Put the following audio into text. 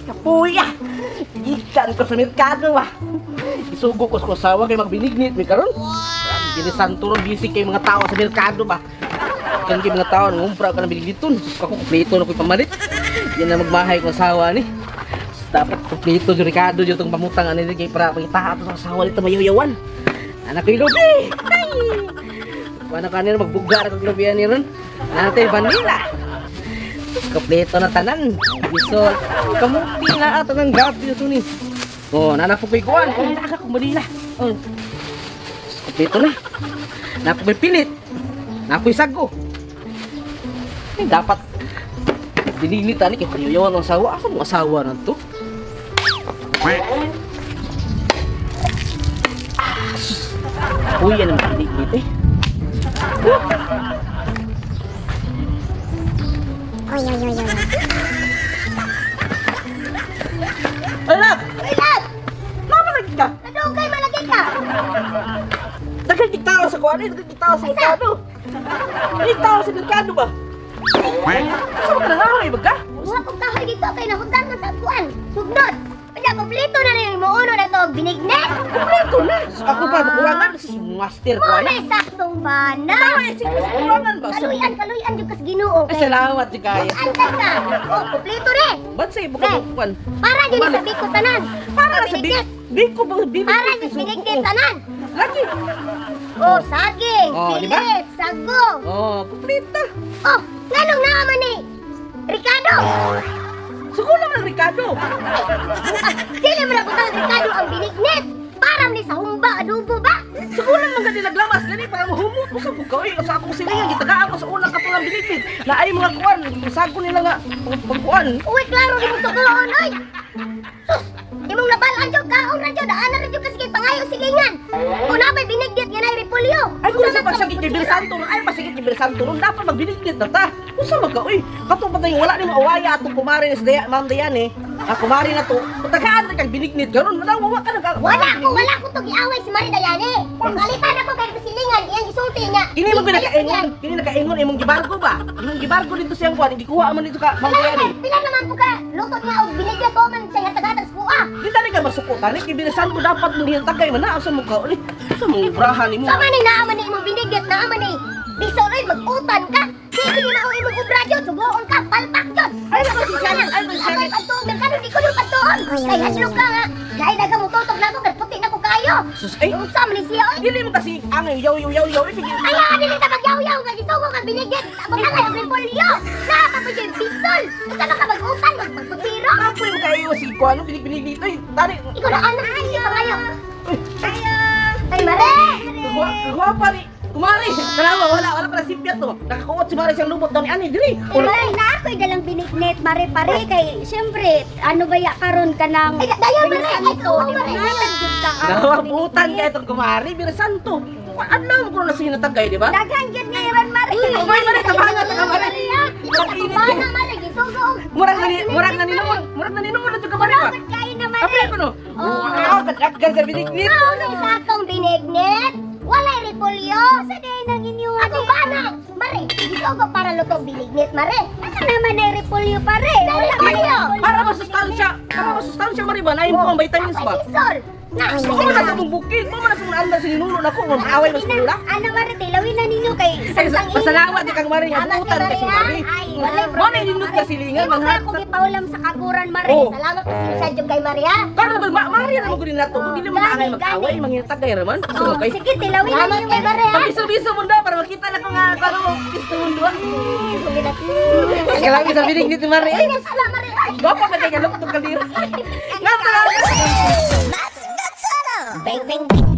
kapuya. Ikan ko sa merkado ba. Isugo ko sa kusawa kay magbinignit mi karon. Bilisan turong bisig kay mga tao sa merkado ba. Kan kay mga tao ngumpra ka na binigniton. Ako kompleto na ko'y pamalit. Yan na magmahay ko asawa ni. Dapat kompleto yung Ricardo yung itong pamutang ano kay para pangitaha sa asawa nito mayaw-yawan. Anak ko'y lubi. Paano kanina magbugar kag lubian ni ron. Natin vanilla. Kompleto na tanan. Bisol. Kamuti na ato ng gabi na tunis. Oh, nanak po ko'y kuwan. Oh, nanak ko vanilla. Oh. Kompleto na. Nanak ko'y pilit. Nanak ko'y sago. Eh, dapat dinilitan ni kay payaw-yawan ng asawa. Asa mong asawa na to? Uy, yan ang pilit eh. Oy. Anak! Anak! Mama lagi ka! Nadugay malagi ka! Dagan kita sa kuwan eh, dagan kita sa merkado. Kita sa merkado ba? Saan ka nangangay ba ka? Buha kong kahoy dito kay nahudan ng tagpuan. Sugnod! Kaya kompleto na rin mo uno na ito binignet! Kompleto na! Ako pa, makuwangan sa master ko Muna ano? saktong bana! Ay, sige, makuwangan ba? Kaluyan yung kas ginoo. Ay, salamat di kaya. Andan ka! Oh, kompleto rin! Ba't sa'yo bukan? Para dyan sa biko tanan! Para sa biko ba? Para dyan sa binignet tanan! Lagi! Oh, saging! Oh, di ba? Pilit! Sago! Oh, kumplita! Oh, nganong naman ni Ricardo! Siguro naman ang Ricardo! Dili mo na kutang Ricardo ang binignet! Para ni sa humba, adobo ba? Siguro naman gani naglamas gani para mahumot mo sa bukaw eh. Sa akong silingan, gitagaan ko sa unang kapulang binignet. Na ay mga kuwan, sago nila nga pagkuwan. Uy, klaro di mo tukuloon, oy! Sus! Imong nabalaan dyan, kaon na dyan, daanan na dyan kasi kay pangayo silingan! Kung napa'y binignet nga na repolyo! Ay, kung sa pagsakit kay Bilsanto, ay pasigit kay Bilsanto, dapat magbinignet na ta. Kung sa magka, uy, katong patay wala ni maawaya atong kumari ni Ma'am Dayan eh. Kumari na to, patagaan na kang binignit, gano'n, wawa ka na. Wala ko to giaway si Marie Dayane! Pagkalitan ako kay silingan, iyang isulti niya! Kini mo pinakaingon, kini nakaingon imong gibargo ba? Imong gibargo dito siyang kuan, gikuha man dito ka Ma'am Dayan eh. Pila naman po ka, luto niya og binignet ko man sa hatag-hatag sa kuha! Di talaga masukutan eh, kay Bilsanto dapat mong hintagay man na, asa mo ka, ulit, sa mong ibrahan ni mo. Sama ni naaman ni imong binignet, naaman ni Bisoroy, mag-utan ka! Sige ni mao imong ubra dyan, sugoon ka, palpak dyan! Ay, naku, si Shannon, ay, si Shannon. Ay, pagtuog, merkado, di ko yung pagtuog! Kay hadlok ka nga! Dahil naga mo tutog na ako, puti na ko kayo! Sus, ay, Yung sam ni siya, oy! dili mo kasi ang yaw, Ay, dili ta magyaw-yaw, nga gisugo ka binigyan! Abang na kayo, repolyo! Nakapapos yung pistol! Kung saan ka mag-utan, magpagpapiro! Apoy mo kayo si kuan, binig dito eh. Tari, Ikaw na anak, ay, si pangayo! Ay, Mare! Guwapa ni Kumari, dalawa, wala pala simpyat to. Nakakuot si Mari siyang lubot daw ni Ani, dili. Mare na ako'y dalang binignet, Mare pare kay siyempre ano ba ya karon ka nang Ay, dayo, Mare! Ay, ikaw, Mare! Nawabutan ka itong Kumari, Birasanto. Ano mo kung nasa hinatagay, di ba? daghan gyud nga iran Mare. Ay, Mari, tabangan ka Mari. Murag init Mana, ka. Mare, gisugo! Murag naninungan na ito ka Mari ba? Bakit kayo na Apre Mare? ko no. Oo, kataggan sa binignit. Ano na isa akong binignet? Walay repolyo! Sa day nang inyo. Ako ba na? Mare, gisugo para lutong binignet, Mare! Ano naman ay repolyo pare? Dahil kayo! Para masustansya Mari ba? Nahin mo ang vitamins ba? Isol! Na, Mo na sa mong bukid, mo na sa mga anda sinunulo na ko, mag-away mo sa nula. Ano Mare tilawin na ninyo kay Ay, pasalamat di kang Mari, abutan ka si Mari. Ay, walay Mo na inindot ka silingan, Imo mga ka kung ipaulam sa kaguran Mare. Oh. salamat po sa inyo kay Maria. Kano ba, Mari na mo ko din nato, kung hindi mo maangay mag-away, mangitagay raman. Oh, Okay. sige tilawin na Salamat ninyo kay Maria. Pag-iso-biso mo na, para makita na ko nga, kano mo, gusto mo doon. Sumilat. Kailangan sa binignit ni Mari. Ay, salamat Maria. Gapa ka kaya lupot ng kalira. Nga talaga. Bang, bang, bang.